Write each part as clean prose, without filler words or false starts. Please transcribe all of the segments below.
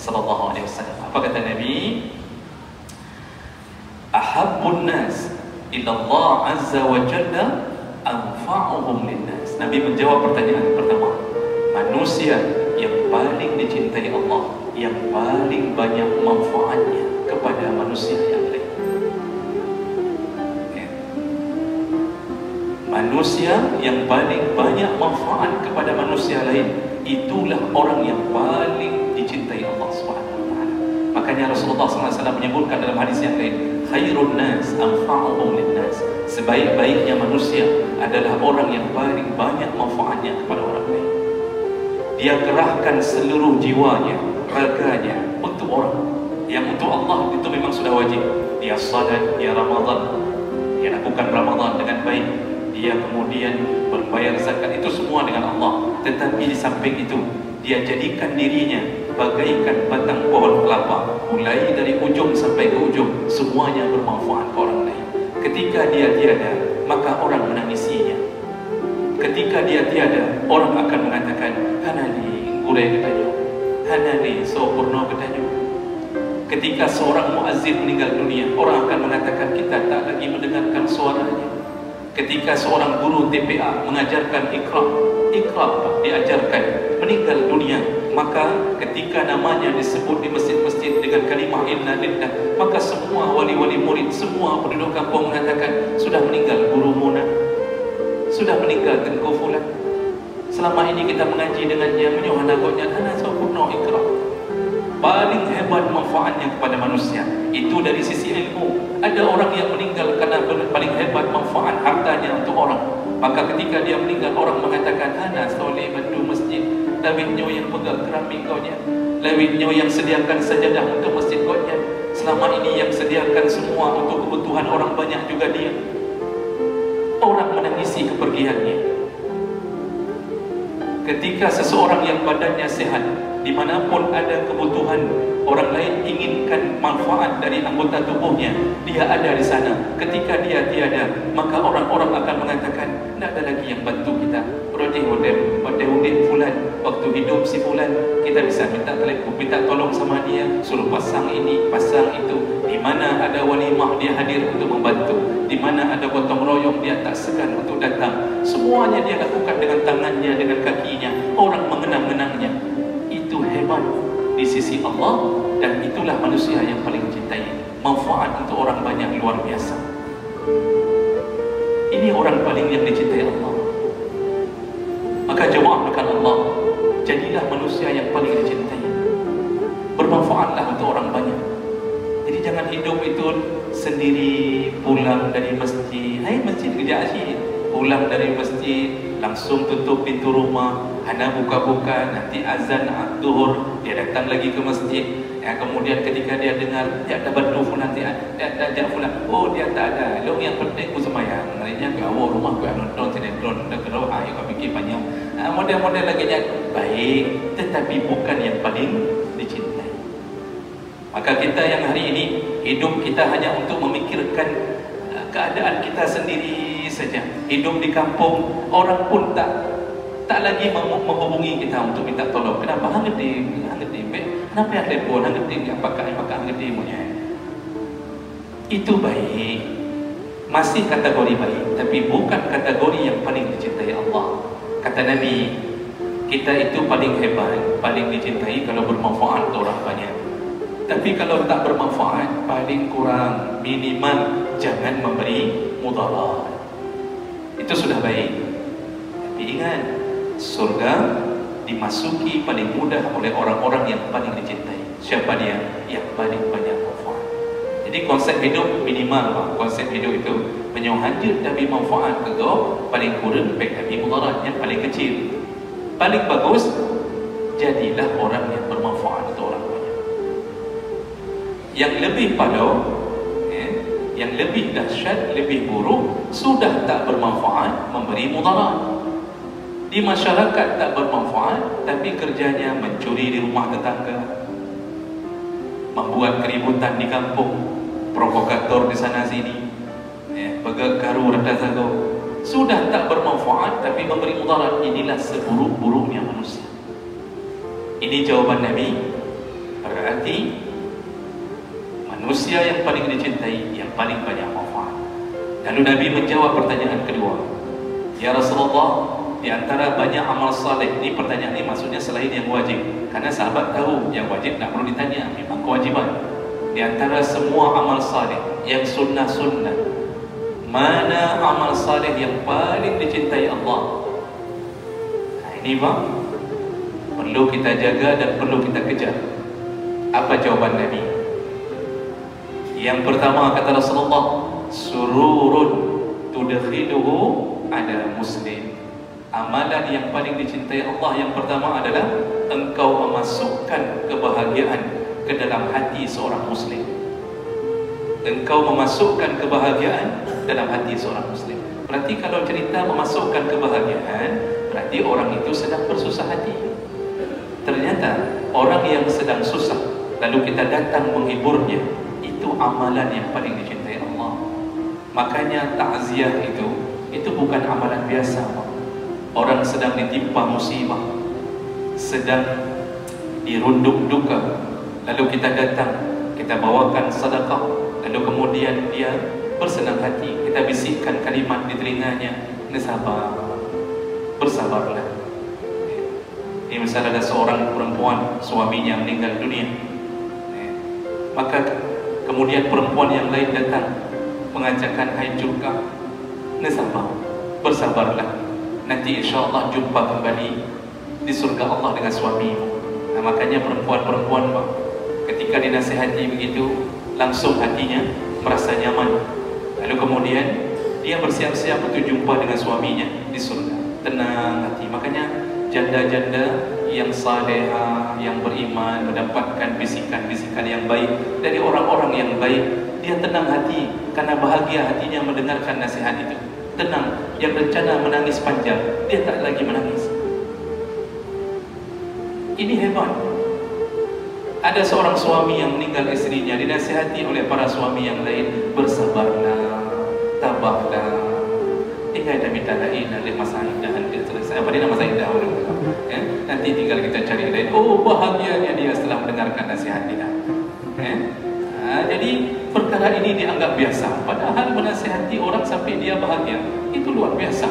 sallallahu alaihi wasallam. Apa kata Nabi? Ahabbun nas ila Allah azza wa jalla anfa'uhum linnas. Nabi menjawab pertanyaan pertama. Manusia yang paling dicintai Allah, yang paling banyak manfaatnya kepada manusia yang lain. Manusia yang paling banyak manfaat kepada manusia lain, itulah orang yang paling dicintai Allah Subhanahu wa taala. Makanya Rasulullah SAW menyebutkan dalam hadis yang lain, khairun nas anfa'uhum linnas. Sebaik-baiknya manusia adalah orang yang paling banyak manfaatnya kepada orang lain. Dia kerahkan seluruh jiwanya, raganya untuk orang. Yang untuk Allah itu memang sudah wajib. Dia salat, dia Ramadan, dia lakukan Ramadan dengan baik, dia kemudian berbayar zakat, itu semua dengan Allah. Tetapi di samping itu, dia jadikan dirinya bagaikan batang pohon kelapa, mulai dari ujung sampai ke ujung, semuanya bermanfaat ke orang lain. Ketika dia tiada, maka orang menangisinya. Ketika dia tiada, orang akan mengatakan, hanali gureh katanya, hanali sopurno katanya. Ketika seorang muazzin meninggal dunia, orang akan mengatakan, kita tak lagi mendengarkan suaranya. Ketika seorang guru TPA mengajarkan ikra diajarkan, meninggal dunia, maka ketika namanya disebut di masjid-masjid dengan kalimah inna lillah, maka semua wali-wali murid, semua penduduk kampung mengatakan, sudah meninggal guru Muna, sudah meninggal Tengku Fulan. Selama ini kita mengaji dengannya, menyuhana gotnya, hana sopurno ikra. Paling hebat manfaatnya kepada manusia itu dari sisi ilmu. Ada orang yang meninggal karena paling hebat manfaat hartanya untuk orang. Maka ketika dia meninggal, orang mengatakan, hana soleh bantu masjid, lawitnya yang pegang keramik kau nya, lawitnya yang sediakan sajadah untuk masjid kau nya. Selama ini yang sediakan semua untuk kebutuhan orang banyak juga dia. Orang menangisi kepergiannya. Ketika seseorang yang badannya sehat, dimanapun ada kebutuhan, orang lain inginkan manfaat dari anggota tubuhnya, dia ada di sana. Ketika dia tiada, maka orang-orang akan mengatakan, tidak ada lagi yang bantu kita. Rodeh fulan, waktu hidup si fulan, kita bisa minta telepon, minta tolong sama dia, suruh pasang ini, pasang itu. Di mana ada walimah, dia hadir untuk membantu. Di mana ada gotong royong, dia tak segan untuk datang. Semuanya dia lakukan dengan tangannya, dengan kakinya. Orang mengenang-kenangnya. Itu hebat di sisi Allah, dan itulah manusia yang paling cintai. Manfaat untuk orang banyak luar biasa. Ini orang paling yang dicintai Allah. Maka jawabkan Allah, jadilah manusia yang paling dicintai. Bermanfaatlah untuk orang banyak. Jadi jangan hidup itu sendiri, pulang dari masjid, hai masjid kerja asyik, pulang dari masjid langsung tutup pintu rumah, hana buka-buka, nanti azan zuhur dia datang lagi ke masjid. Ya, kemudian ketika dia dengar dia ada bantu fulan, dia ajak fulan, oh dia tak ada, lo yang penting ku sembahyang, maknanya kau rumah kau nonton sinetron, dah kerau ayo kau fikir panjang. Model-model lagi baik, tetapi bukan yang paling dicintai. Maka kita yang hari ini hidup kita hanya untuk memikirkan keadaan kita sendiri saja. Hidup di kampung, orang pun tak lagi menghubungi kita untuk minta tolong. Kenapa? Hangat di kenapa yang telefon? Hangat di apakah hangat di punya? Itu baik, masih kategori baik, tapi bukan kategori yang paling dicintai Allah. Kata Nabi, kita itu paling hebat, paling dicintai kalau bermanfaat untuk orang banyak. Tapi kalau tak bermanfaat, paling kurang, minimal jangan memberi mudarat. Itu sudah baik. Tapi ingat, surga dimasuki paling mudah oleh orang-orang yang paling dicintai. Siapa dia? Yang paling banyak manfaat. Jadi konsep hidup minimal, konsep hidup itu menyohanjut tapi manfaat ke kau, paling kurang baik tapi mudarat yang paling kecil. Paling bagus, jadilah orang yang bermanfaat untuk orang banyak. Yang lebih palau, yang lebih dahsyat, lebih buruk, sudah tak bermanfaat, memberi mudarat. Di masyarakat tak bermanfaat, tapi kerjanya mencuri di rumah tetangga, membuat keributan di kampung, provokator di sana sini, pegagaru rata sago. Sudah tak bermanfaat, tapi memberi mudarat. Inilah seburuk-buruknya manusia. Ini jawaban Nabi. hati manusia yang paling dicintai, yang paling banyak manfaat. Lalu Nabi menjawab pertanyaan kedua, ya Rasulullah, di antara banyak amal saleh, ini pertanyaan ini maksudnya selain yang wajib, karena sahabat tahu yang wajib tak perlu ditanya, memang kewajiban. Di antara semua amal saleh yang sunnah-sunnah, mana amal saleh yang paling dicintai Allah? Nah, ini bang, perlu kita jaga dan perlu kita kejar. Apa jawaban Nabi? Yang pertama kata Rasulullah, sururun tudkhiluhu ala muslim. Amalan yang paling dicintai Allah yang pertama adalah engkau memasukkan kebahagiaan ke dalam hati seorang muslim. Engkau memasukkan kebahagiaan dalam hati seorang muslim. Berarti kalau cerita memasukkan kebahagiaan, berarti orang itu sedang bersusah hati. Ternyata orang yang sedang susah, lalu kita datang menghiburnya, itu amalan yang paling dicintai Allah. Makanya takziah itu bukan amalan biasa. Orang sedang ditimpa musibah, sedang dirundung duka, lalu kita datang, kita bawakan sedekah, lalu kemudian dia bersenang hati, kita bisikkan kalimat di telinganya, sabar, bersabarlah. Ini misalnya ada seorang perempuan, suaminya meninggal dunia, maka kemudian perempuan yang lain datang mengajakkan, hai juga, sabar, bersabarlah, nanti insya Allah jumpa kembali di surga Allah dengan suamimu. Nah, makanya perempuan-perempuan ketika dinasihati begitu, langsung hatinya merasa nyaman. Lalu kemudian dia bersiap-siap untuk jumpa dengan suaminya di surga, tenang hati. Makanya janda-janda yang salehah, yang beriman, mendapatkan bisikan-bisikan yang baik dari orang-orang yang baik, dia tenang hati karena bahagia hatinya mendengarkan nasihat itu. Tenang, yang rencana menangis panjang, dia tak lagi menangis. Ini hebat. Ada seorang suami yang meninggal istrinya, dinasihati oleh para suami yang lain, bersabarlah, tabahlah, tinggal dah minta lain, ada masa indah, dia selesai. Apa dia nama masa indah? Nanti tinggal kita cari lain. Oh, bahagianya dia setelah mendengarkan nasihat kita. Jadi perkara ini dianggap biasa, padahal menasihati orang sampai dia bahagia itu luar biasa.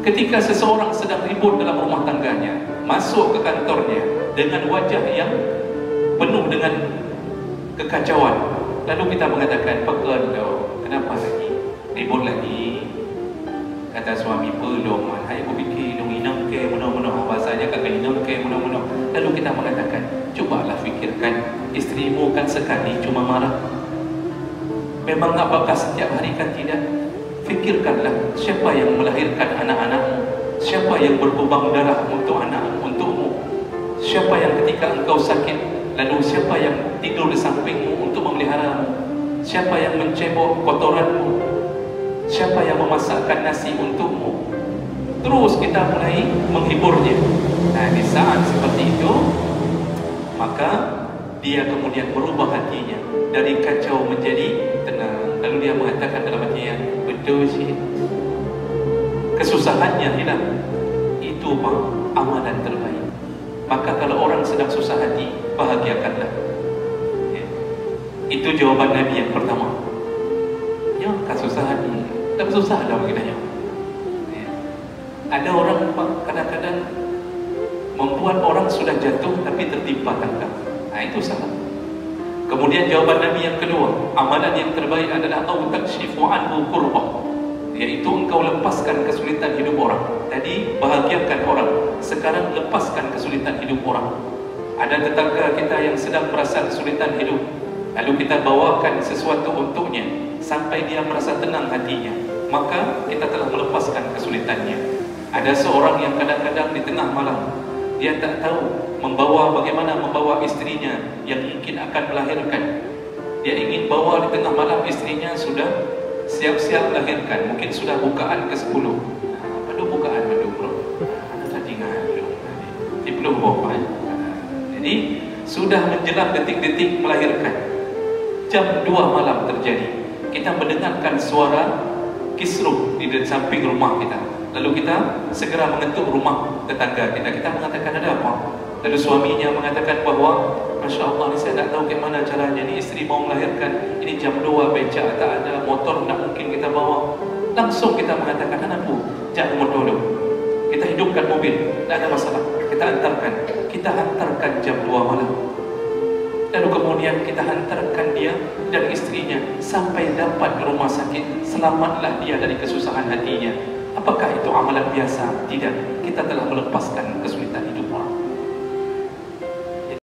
Ketika seseorang sedang ribut dalam rumah tangganya, masuk ke kantornya dengan wajah yang penuh dengan kekacauan, lalu kita mengatakan, "Pekelau, kenapa lagi? Ribut lagi?" Kata suami, "Belum, hai aku fikir dong inang ke mudah-mudah bahasanya kagak inang ke mudah-mudah." Lalu kita mengatakan, "Cobalah fikirkan, istrimu kan sekali cuma marah. Memang apakah setiap hari kan tidak? Fikirkanlah siapa yang melahirkan anak-anakmu, siapa yang berlubang darah untuk untukmu, siapa yang ketika engkau sakit, lalu siapa yang tidur di sampingmu untuk memeliharamu, siapa yang mencebok kotoranmu, siapa yang memasakkan nasi untukmu." Terus kita mulai menghiburnya. Nah, di saat seperti itu, maka dia kemudian berubah hatinya dari kacau menjadi tenang. Lalu dia mengatakan dalam hatinya, betul sih, kesusahannya hilang. Itu amalan terbaik. Maka kalau orang sedang susah hati, bahagiakanlah. Itu jawaban Nabi yang pertama. Ya, susah hati, tak susah dah begini. Ada orang kadang-kadang membuat orang sudah jatuh tapi tertimpa tangga. Nah, itu salah. Kemudian jawaban Nabi yang kedua, amalan yang terbaik adalah au takshifu anhu qurbah, yaitu engkau lepaskan kesulitan hidup orang. Tadi bahagiakan orang, sekarang lepaskan kesulitan hidup orang. Ada tetangga kita yang sedang merasa kesulitan hidup, lalu kita bawakan sesuatu untuknya sampai dia merasa tenang hatinya, maka kita telah melepaskan kesulitannya. Ada seorang yang kadang-kadang di tengah malam, dia tak tahu bagaimana membawa istrinya yang mungkin akan melahirkan. Dia ingin bawa di tengah malam, istrinya sudah siap-siap melahirkan, mungkin sudah bukaan ke-10. Padu bukaan madu bro. Anak tadi ngadu. Di belum bawa. Jadi sudah menjelang detik-detik melahirkan. Jam 2 malam terjadi. Kita mendengarkan suara kisruh di samping rumah kita. Lalu kita segera mengetuk rumah tetangga kita. Kita mengatakan, ada apa? Lalu suaminya mengatakan bahawa Masya Allah, ni saya tak tahu ke mana caranya, ni isteri mau melahirkan, ini jam 2 becak tak ada, motor tak mungkin kita bawa. Langsung kita mengatakan, anakku, jangan motor dulu, kita hidupkan mobil, tak ada masalah, kita hantarkan jam 2 malam. Lalu kemudian kita hantarkan dia dan istrinya sampai dapat ke rumah sakit. Selamatlah dia dari kesusahan hatinya. Apakah itu amalan biasa? Tidak. Kita telah melepaskan kesulitan hidup